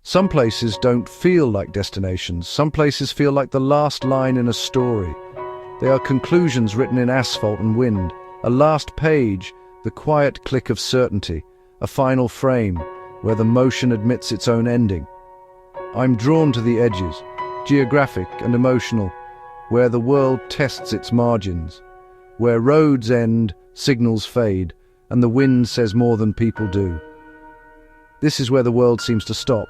Some places don't feel like destinations. Some places feel like the last line in a story. They are conclusions written in asphalt and wind, a last page, the quiet click of certainty, a final frame where the motion admits its own ending. I'm drawn to the edges, geographic and emotional, where the world tests its margins, where roads end, signals fade, and the wind says more than people do. This is where the world seems to stop,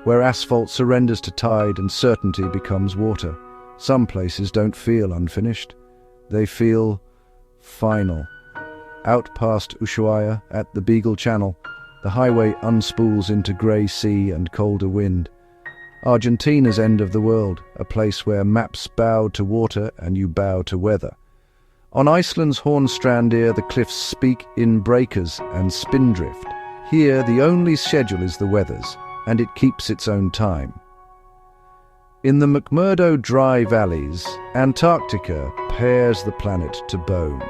where asphalt surrenders to tide and certainty becomes water. Some places don't feel unfinished. They feel final. Out past Ushuaia, at the Beagle Channel, the highway unspools into grey sea and colder wind. Argentina's end of the world, a place where maps bow to water and you bow to weather. On Iceland's Hornstrandir, the cliffs speak in breakers and spindrift. Here, the only schedule is the weather's, and it keeps its own time. In the McMurdo dry valleys, Antarctica pares the planet to bone.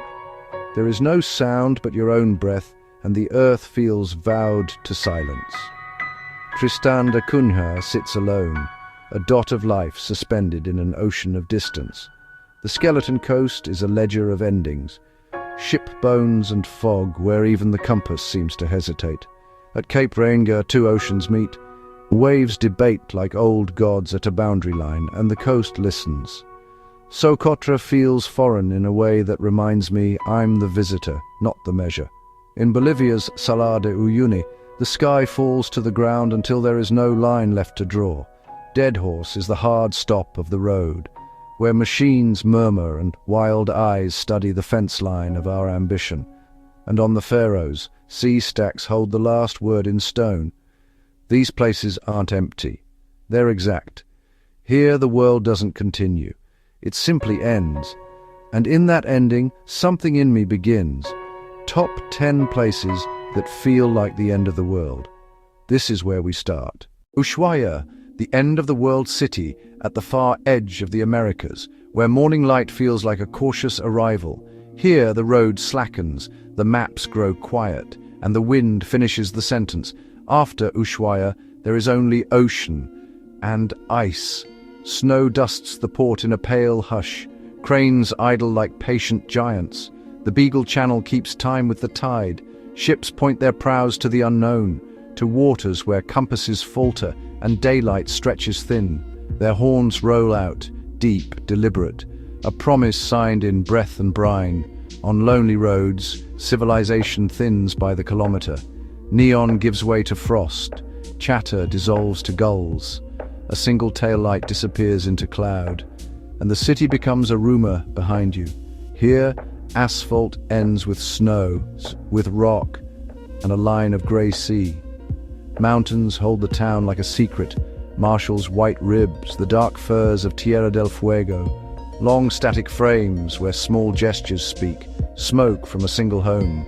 There is no sound but your own breath, and the earth feels vowed to silence. Tristan de Cunha sits alone, a dot of life suspended in an ocean of distance. The skeleton coast is a ledger of endings, ship bones and fog where even the compass seems to hesitate. At Cape Reinga, two oceans meet. Waves debate like old gods at a boundary line, and the coast listens. Socotra feels foreign in a way that reminds me I'm the visitor, not the measure. In Bolivia's Salar de Uyuni, the sky falls to the ground until there is no line left to draw. Dead Horse is the hard stop of the road, where machines murmur and wild eyes study the fence line of our ambition. And on the Faroes, sea stacks hold the last word in stone. These places aren't empty. They're exact. Here the world doesn't continue. It simply ends. And in that ending, something in me begins. Top 10 places that feel like the end of the world. This is where we start. Ushuaia, the end of the world city at the far edge of the Americas, where morning light feels like a cautious arrival. Here the road slackens, the maps grow quiet, and the wind finishes the sentence. After Ushuaia, there is only ocean and ice. Snow dusts the port in a pale hush. Cranes idle like patient giants. The Beagle Channel keeps time with the tide. Ships point their prows to the unknown, to waters where compasses falter and daylight stretches thin. Their horns roll out, deep, deliberate, a promise signed in breath and brine. On lonely roads, civilization thins by the kilometer. Neon gives way to frost. Chatter dissolves to gulls. A single tail light disappears into cloud, and the city becomes a rumor behind you. Here, asphalt ends with snow, with rock, and a line of grey sea. Mountains hold the town like a secret, Marshall's white ribs, the dark firs of Tierra del Fuego, long static frames where small gestures speak, smoke from a single home,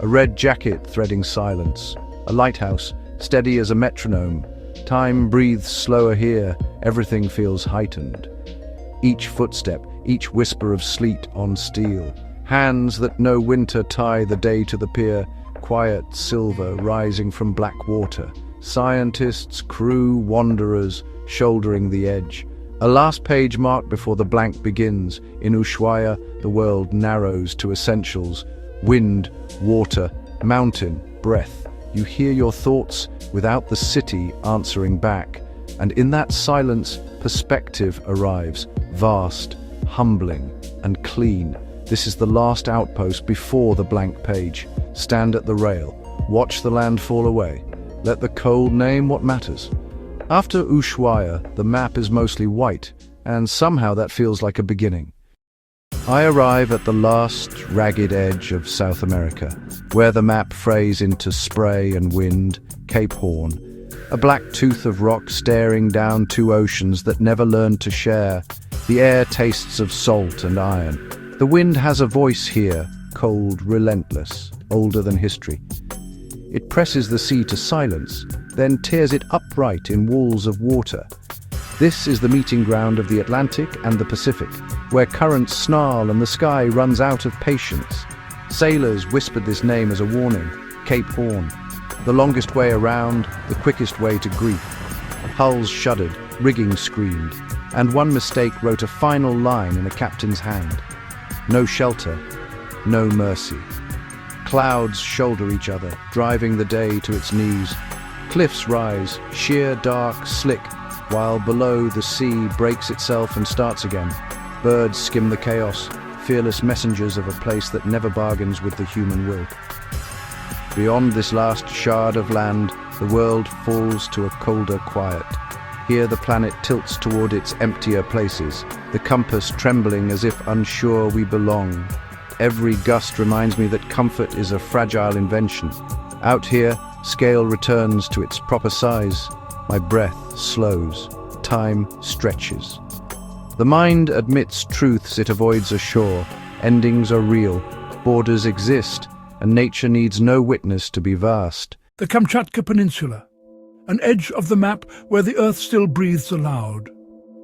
a red jacket threading silence, a lighthouse steady as a metronome. Time breathes slower here, everything feels heightened. Each footstep, each whisper of sleet on steel, hands that know winter tie the day to the pier, quiet silver rising from black water, scientists, crew, wanderers, shouldering the edge. A last page marked before the blank begins. In Ushuaia, the world narrows to essentials: wind, water, mountain, breath. You hear your thoughts without the city answering back. And in that silence, perspective arrives, vast, humbling, and clean. This is the last outpost before the blank page. Stand at the rail. Watch the land fall away. Let the cold name what matters. After Ushuaia, the map is mostly white, and somehow that feels like a beginning. I arrive at the last ragged edge of South America, where the map frays into spray and wind, Cape Horn, a black tooth of rock staring down two oceans that never learned to share. The air tastes of salt and iron. The wind has a voice here, cold, relentless, older than history. It presses the sea to silence, then tears it upright in walls of water. This is the meeting ground of the Atlantic and the Pacific, where currents snarl and the sky runs out of patience. Sailors whispered this name as a warning, Cape Horn. The longest way around, the quickest way to grief. Hulls shuddered, rigging screamed, and one mistake wrote a final line in a captain's hand. No shelter, no mercy. Clouds shoulder each other, driving the day to its knees. Cliffs rise, sheer, dark, slick, while below the sea breaks itself and starts again. Birds skim the chaos, fearless messengers of a place that never bargains with the human will. Beyond this last shard of land, the world falls to a colder quiet. Here the planet tilts toward its emptier places, the compass trembling as if unsure we belong. Every gust reminds me that comfort is a fragile invention. Out here, scale returns to its proper size. My breath slows. Time stretches. The mind admits truths it avoids ashore. Endings are real. Borders exist, and nature needs no witness to be vast. The Kamchatka Peninsula, an edge of the map where the earth still breathes aloud.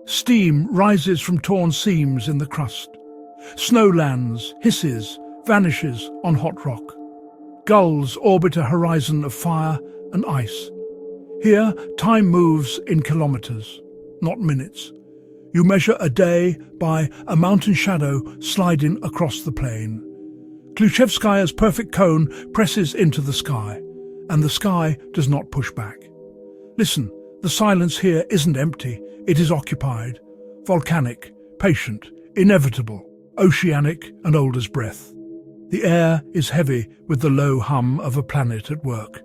Steam rises from torn seams in the crust. Snow lands, hisses, vanishes on hot rock. Gulls orbit a horizon of fire and ice. Here, time moves in kilometers, not minutes. You measure a day by a mountain shadow sliding across the plain. Kluchevskaya's perfect cone presses into the sky, and the sky does not push back. Listen, the silence here isn't empty, it is occupied. Volcanic, patient, inevitable, oceanic and old as breath. The air is heavy with the low hum of a planet at work.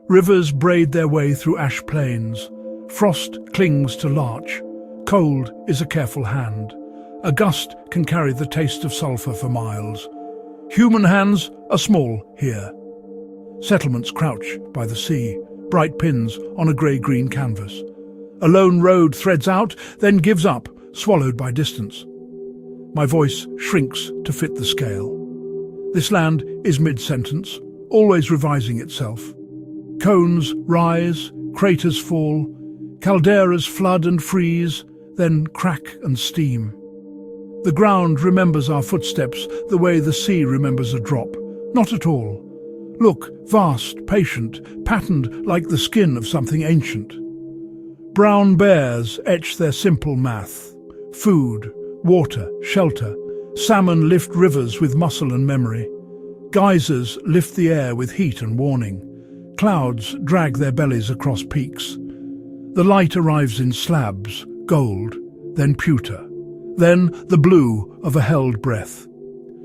Rivers braid their way through ash plains. Frost clings to larch. Cold is a careful hand. A gust can carry the taste of sulphur for miles. Human hands are small here. Settlements crouch by the sea, bright pins on a grey-green canvas. A lone road threads out, then gives up, swallowed by distance. My voice shrinks to fit the scale. This land is mid-sentence, always revising itself. Cones rise, craters fall, calderas flood and freeze, then crack and steam. The ground remembers our footsteps the way the sea remembers a drop. Not at all. Look, vast, patient, patterned like the skin of something ancient. Brown bears etch their simple math. Food, water, shelter. Salmon lift rivers with muscle and memory. Geysers lift the air with heat and warning. Clouds drag their bellies across peaks. The light arrives in slabs, gold, then pewter, then the blue of a held breath.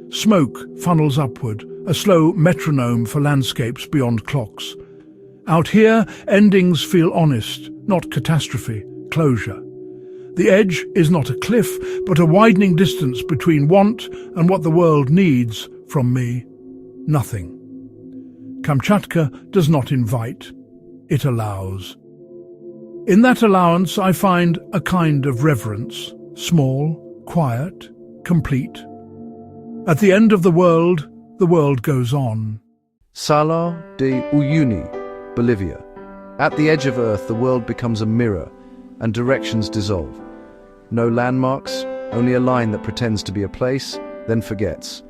Smoke funnels upward, a slow metronome for landscapes beyond clocks. Out here, endings feel honest, not catastrophe, closure. The edge is not a cliff, but a widening distance between want and what the world needs from me. Nothing. Kamchatka does not invite, it allows. In that allowance I find a kind of reverence, small, quiet, complete. At the end of the world goes on. Salar de Uyuni, Bolivia. At the edge of Earth, the world becomes a mirror, and directions dissolve. No landmarks, only a line that pretends to be a place, then forgets.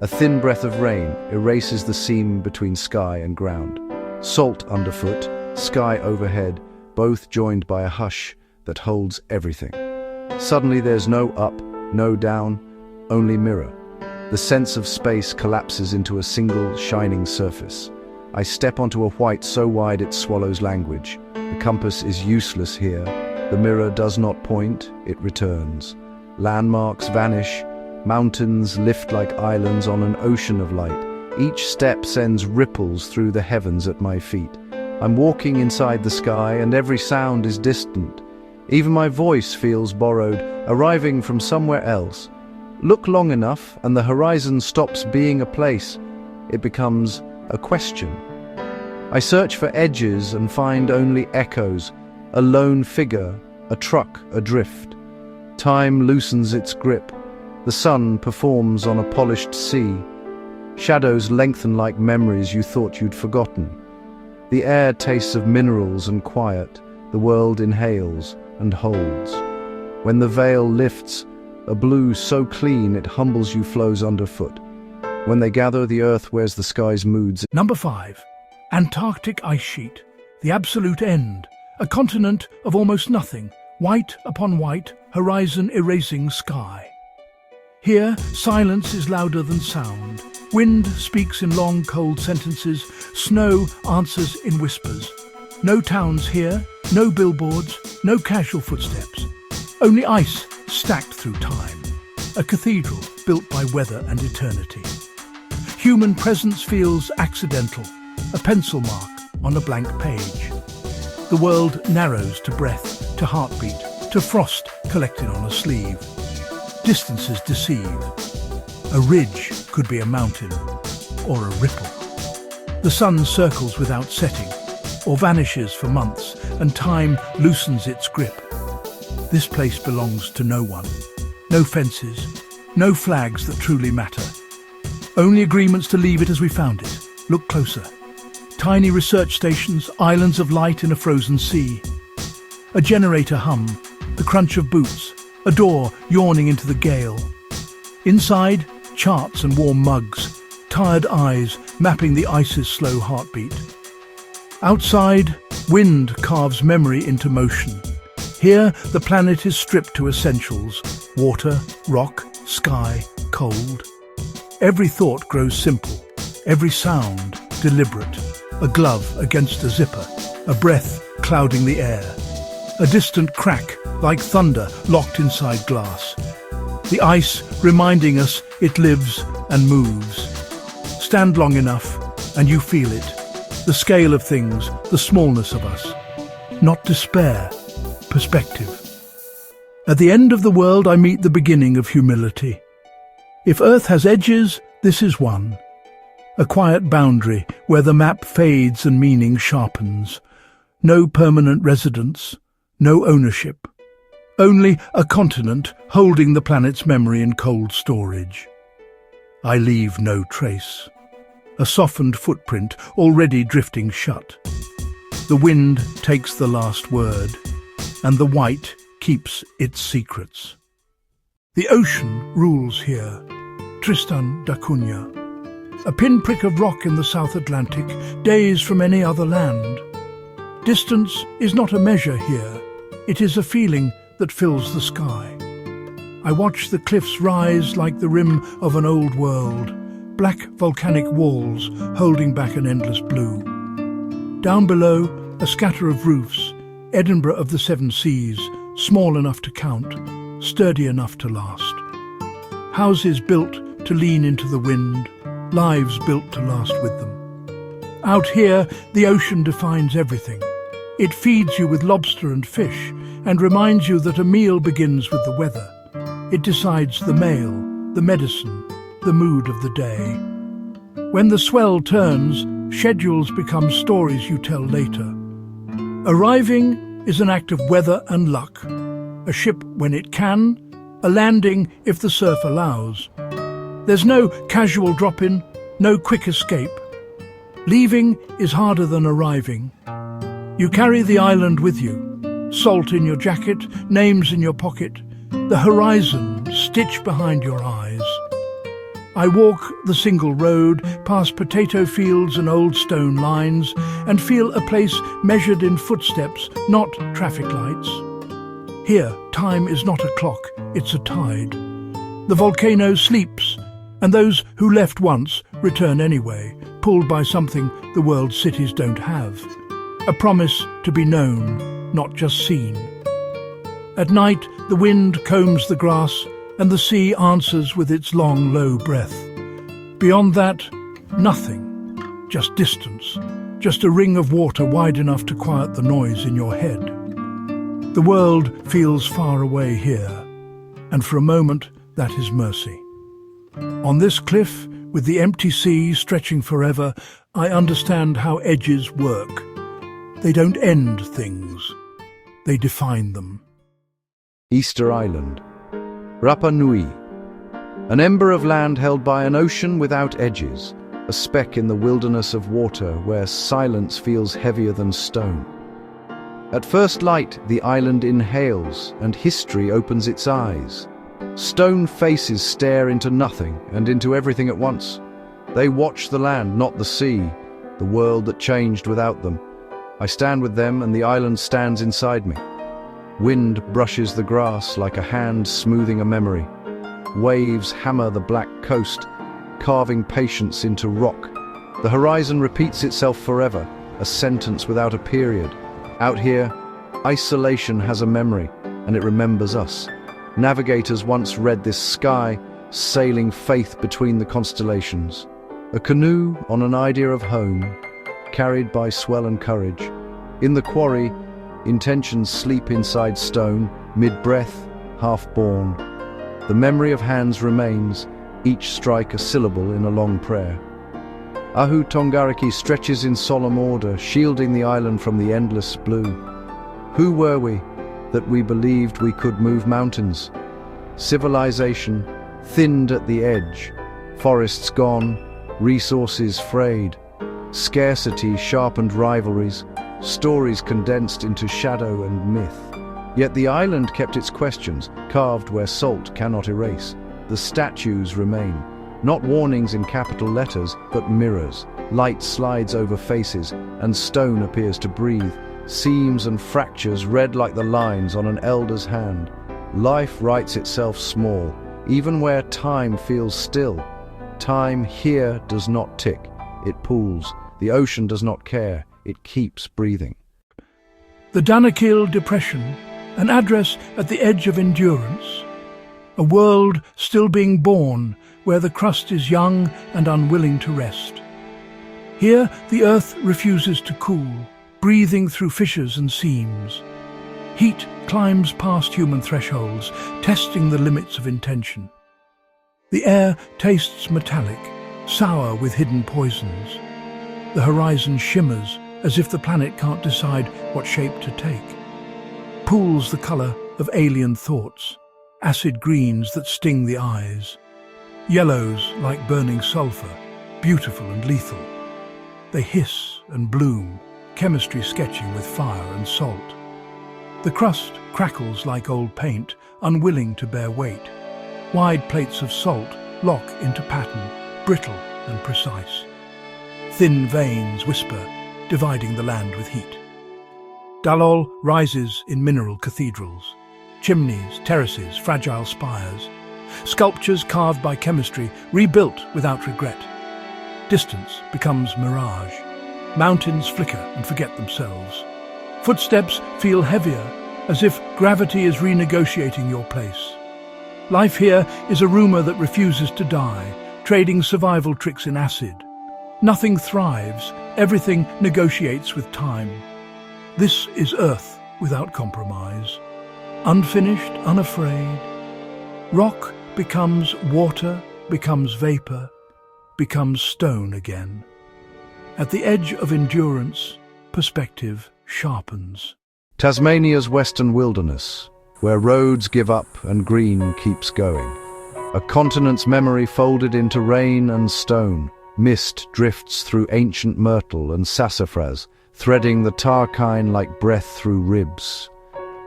A thin breath of rain erases the seam between sky and ground. Salt underfoot, sky overhead, both joined by a hush that holds everything. Suddenly there's no up, no down, only mirror. The sense of space collapses into a single shining surface. I step onto a white so wide it swallows language. The compass is useless here. The mirror does not point, it returns. Landmarks vanish. Mountains lift like islands on an ocean of light. Each step sends ripples through the heavens at my feet. I'm walking inside the sky and every sound is distant. Even my voice feels borrowed, arriving from somewhere else. Look long enough and the horizon stops being a place. It becomes a question. I search for edges and find only echoes, a lone figure, a truck adrift. Time loosens its grip. The sun performs on a polished sea. Shadows lengthen like memories you thought you'd forgotten. The air tastes of minerals and quiet. The world inhales and holds. When the veil lifts, a blue so clean it humbles you flows underfoot. When they gather, the earth wears the sky's moods. Number 5. Antarctic ice sheet. The absolute end. A continent of almost nothing, white upon white, horizon erasing sky. Here, silence is louder than sound. Wind speaks in long, cold sentences. Snow answers in whispers. No towns here, no billboards, no casual footsteps. Only ice stacked through time. A cathedral built by weather and eternity. Human presence feels accidental, a pencil mark on a blank page. The world narrows to breath, to heartbeat, to frost collected on a sleeve. Distances deceive. A ridge could be a mountain or a ripple. The sun circles without setting or vanishes for months, and time loosens its grip. This place belongs to no one. No fences, no flags that truly matter. Only agreements to leave it as we found it. Look closer. Tiny research stations, islands of light in a frozen sea. A generator hum, the crunch of boots, a door yawning into the gale. Inside, charts and warm mugs, tired eyes mapping the ice's slow heartbeat. Outside, wind carves memory into motion. Here, the planet is stripped to essentials: water, rock, sky, cold. Every thought grows simple, every sound deliberate. A glove against a zipper, a breath clouding the air. A distant crack, like thunder locked inside glass. The ice reminding us it lives and moves. Stand long enough and you feel it. The scale of things, the smallness of us. Not despair, perspective. At the end of the world I meet the beginning of humility. If Earth has edges, this is one. A quiet boundary where the map fades and meaning sharpens. No permanent residence, no ownership. Only a continent holding the planet's memory in cold storage. I leave no trace. A softened footprint already drifting shut. The wind takes the last word, and the white keeps its secrets. The ocean rules here. Tristan da Cunha. A pinprick of rock in the South Atlantic, days from any other land. Distance is not a measure here. It is a feeling that fills the sky. I watch the cliffs rise like the rim of an old world, black volcanic walls holding back an endless blue. Down below, a scatter of roofs, Edinburgh of the Seven Seas, small enough to count, sturdy enough to last. Houses built to lean into the wind, lives built to last with them. Out here, the ocean defines everything. It feeds you with lobster and fish and reminds you that a meal begins with the weather. It decides the mail, the medicine, the mood of the day. When the swell turns, schedules become stories you tell later. Arriving is an act of weather and luck. A ship when it can, a landing if the surf allows. There's no casual drop-in, no quick escape. Leaving is harder than arriving. You carry the island with you, salt in your jacket, names in your pocket, the horizon stitched behind your eyes. I walk the single road, past potato fields and old stone lines, and feel a place measured in footsteps, not traffic lights. Here, time is not a clock, it's a tide. The volcano sleeps, and those who left once return anyway, pulled by something the world's cities don't have. A promise to be known, not just seen. At night, the wind combs the grass, and the sea answers with its long, low breath. Beyond that, nothing. Just distance. Just a ring of water wide enough to quiet the noise in your head. The world feels far away here, and for a moment, that is mercy. On this cliff, with the empty sea stretching forever, I understand how edges work. They don't end things. They define them. Easter Island. Rapa Nui. An ember of land held by an ocean without edges, a speck in the wilderness of water where silence feels heavier than stone. At first light, the island inhales and history opens its eyes. Stone faces stare into nothing and into everything at once. They watch the land, not the sea, the world that changed without them. I stand with them and the island stands inside me. Wind brushes the grass like a hand smoothing a memory. Waves hammer the black coast, carving patience into rock. The horizon repeats itself forever, a sentence without a period. Out here, isolation has a memory, and it remembers us. Navigators once read this sky, sailing faith between the constellations. A canoe on an idea of home, carried by swell and courage. In the quarry, intentions sleep inside stone, mid-breath, half-born. The memory of hands remains, each strike a syllable in a long prayer. Ahu Tongariki stretches in solemn order, shielding the island from the endless blue. Who were we, that we believed we could move mountains? Civilization, thinned at the edge, forests gone, resources frayed, scarcity sharpened rivalries, stories condensed into shadow and myth. Yet the island kept its questions, carved where salt cannot erase. The statues remain, not warnings in capital letters, but mirrors. Light slides over faces, and stone appears to breathe. Seams and fractures read like the lines on an elder's hand. Life writes itself small, even where time feels still. Time here does not tick, it pools. The ocean does not care, it keeps breathing. The Danakil Depression, an address at the edge of endurance. A world still being born, where the crust is young and unwilling to rest. Here the earth refuses to cool, breathing through fissures and seams. Heat climbs past human thresholds, testing the limits of intention. The air tastes metallic, sour with hidden poisons. The horizon shimmers as if the planet can't decide what shape to take. Pools the colour of alien thoughts, acid greens that sting the eyes. Yellows like burning sulphur, beautiful and lethal. They hiss and bloom, chemistry sketching with fire and salt. The crust crackles like old paint, unwilling to bear weight. Wide plates of salt lock into pattern, brittle and precise. Thin veins whisper, dividing the land with heat. Dalol rises in mineral cathedrals. Chimneys, terraces, fragile spires. Sculptures carved by chemistry, rebuilt without regret. Distance becomes mirage. Mountains flicker and forget themselves. Footsteps feel heavier, as if gravity is renegotiating your place. Life here is a rumor that refuses to die, trading survival tricks in acid. Nothing thrives, everything negotiates with time. This is Earth without compromise. Unfinished, unafraid. Rock becomes water, becomes vapor, becomes stone again. At the edge of endurance, perspective sharpens. Tasmania's western wilderness, where roads give up and green keeps going. A continent's memory folded into rain and stone. Mist drifts through ancient myrtle and sassafras, threading the tarkine like breath through ribs.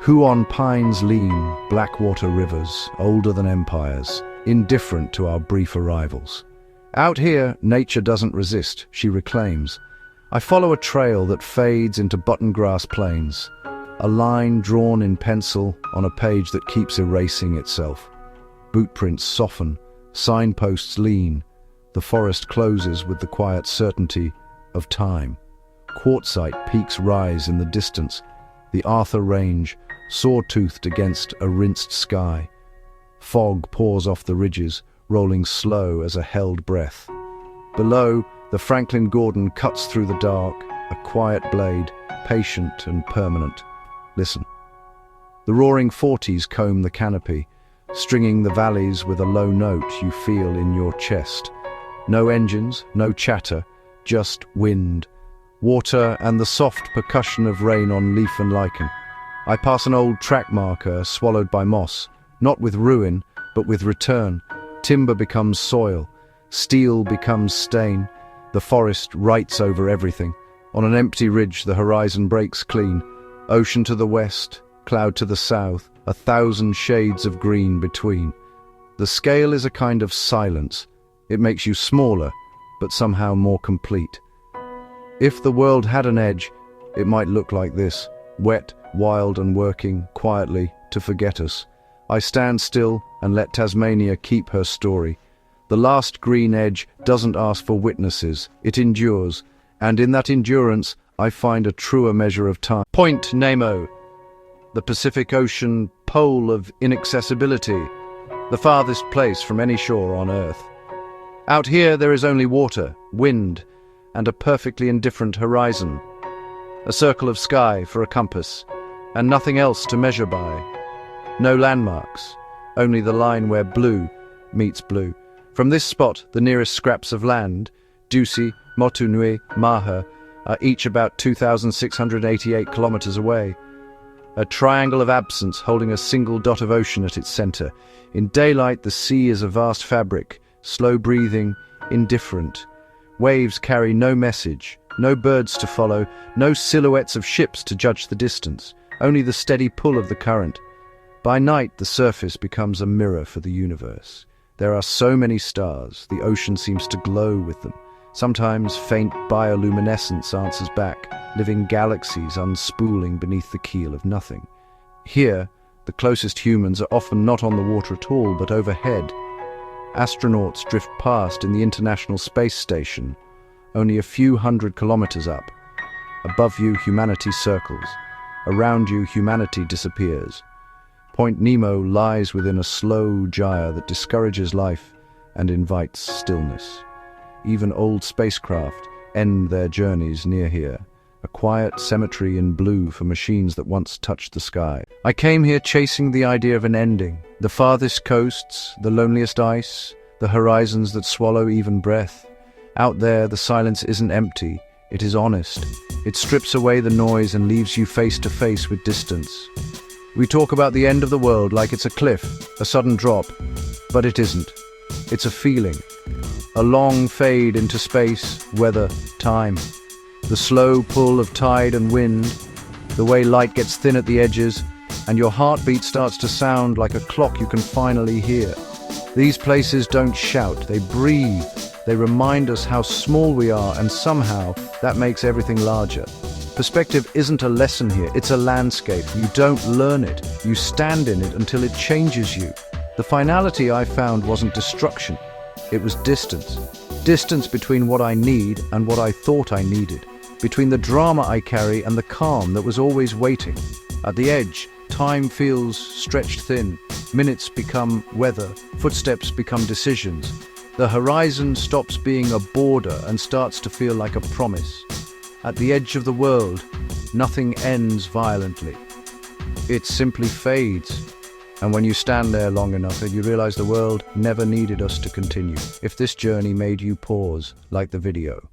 Huon pines lean, blackwater rivers, older than empires, indifferent to our brief arrivals. Out here, nature doesn't resist, she reclaims. I follow a trail that fades into buttongrass plains, a line drawn in pencil on a page that keeps erasing itself. Bootprints soften, signposts lean. The forest closes with the quiet certainty of time. Quartzite peaks rise in the distance, the Arthur Range, saw-toothed against a rinsed sky. Fog pours off the ridges, rolling slow as a held breath. Below, the Franklin Gordon cuts through the dark, a quiet blade, patient and permanent. Listen. The roaring 40s comb the canopy, stringing the valleys with a low note you feel in your chest. No engines, no chatter, just wind, water and the soft percussion of rain on leaf and lichen. I pass an old track marker swallowed by moss, not with ruin, but with return. Timber becomes soil, steel becomes stain. The forest writes over everything. On an empty ridge, the horizon breaks clean. Ocean to the west, cloud to the south, 1,000 shades of green between. The scale is a kind of silence. It makes you smaller, but somehow more complete. If the world had an edge, it might look like this, wet, wild and working quietly to forget us. I stand still and let Tasmania keep her story. The last green edge doesn't ask for witnesses, it endures, and in that endurance I find a truer measure of time. Point Nemo, the Pacific Ocean pole of inaccessibility, the farthest place from any shore on Earth. Out here there is only water, wind, and a perfectly indifferent horizon. A circle of sky for a compass, and nothing else to measure by. No landmarks, only the line where blue meets blue. From this spot, the nearest scraps of land, Dusi, Motunui, Maha, are each about 2,688 kilometers away. A triangle of absence holding a single dot of ocean at its center. In daylight, the sea is a vast fabric, slow-breathing, indifferent. Waves carry no message, no birds to follow, no silhouettes of ships to judge the distance, only the steady pull of the current. By night, the surface becomes a mirror for the universe. There are so many stars, the ocean seems to glow with them. Sometimes faint bioluminescence answers back, living galaxies unspooling beneath the keel of nothing. Here, the closest humans are often not on the water at all, but overhead. Astronauts drift past in the International Space Station, only a few hundred kilometers up. Above you, humanity circles. Around you, humanity disappears. Point Nemo lies within a slow gyre that discourages life and invites stillness. Even old spacecraft end their journeys near here, a quiet cemetery in blue for machines that once touched the sky. I came here chasing the idea of an ending, the farthest coasts, the loneliest ice, the horizons that swallow even breath. Out there, the silence isn't empty, it is honest. It strips away the noise and leaves you face to face with distance. We talk about the end of the world like it's a cliff, a sudden drop, but it isn't. It's a feeling, a long fade into space, weather, time. The slow pull of tide and wind, the way light gets thin at the edges, and your heartbeat starts to sound like a clock you can finally hear. These places don't shout, they breathe. They remind us how small we are, and somehow that makes everything larger. Perspective isn't a lesson here, it's a landscape. You don't learn it, you stand in it until it changes you. The finality I found wasn't destruction, it was distance. Distance between what I need and what I thought I needed. Between the drama I carry and the calm that was always waiting. At the edge, time feels stretched thin. Minutes become weather, footsteps become decisions. The horizon stops being a border and starts to feel like a promise. At the edge of the world, nothing ends violently. It simply fades. And when you stand there long enough, you realize the world never needed us to continue. If this journey made you pause, like the video,